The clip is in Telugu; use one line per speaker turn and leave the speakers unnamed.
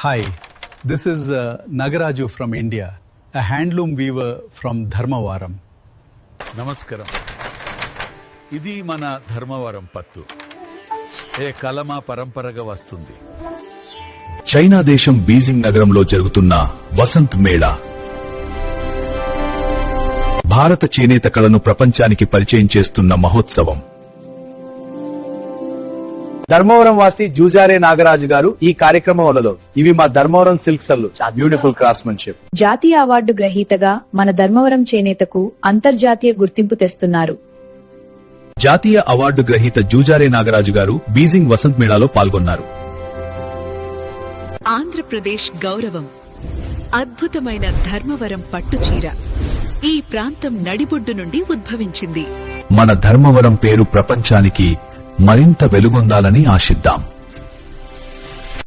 Hi, this is Nagaraju from India, a handloom weaver from Dharmavaram.
నమస్కారం. ఇది మన ధర్మవరం పత్తు. ఏ కలమా పరంపరగా వస్తుంది.
చైనా దేశం బీజింగ్ నగరంలో జరుగుతున్న వసంత్ మేళా భారత చేనేత కళను ప్రపంచానికి పరిచయం చేస్తున్న మహోత్సవం.
ధర్మవరం వాసి జూజారే నాగరాజు గారు ఈ కార్యక్రమంలో ఇవి మా ధర్మవరం సిల్క్ సల్లు బ్యూటిఫుల్ క్రాఫ్ట్మన్షిప్.
జాతీయ అవార్డు గ్రహీతగా మన ధర్మవరం చేనేతకు అంతర్జాతీయ గుర్తింపు తెస్తున్నారు.
జాతీయ అవార్డు గ్రహీత జూజారే నాగరాజు గారు బీజింగ్ వసంత్ మేళాలో పాల్గొన్నారు.
ఆంధ్రప్రదేశ్ గౌరవం, అద్భుతమైన ధర్మవరం పట్టుచీర ఈ ప్రాంతం నడిబొడ్డు నుండి ఉద్భవించింది.
మన ధర్మవరం పేరు ప్రపంచానికి మరింత వెలుగొందాలని ఆశిద్దాం.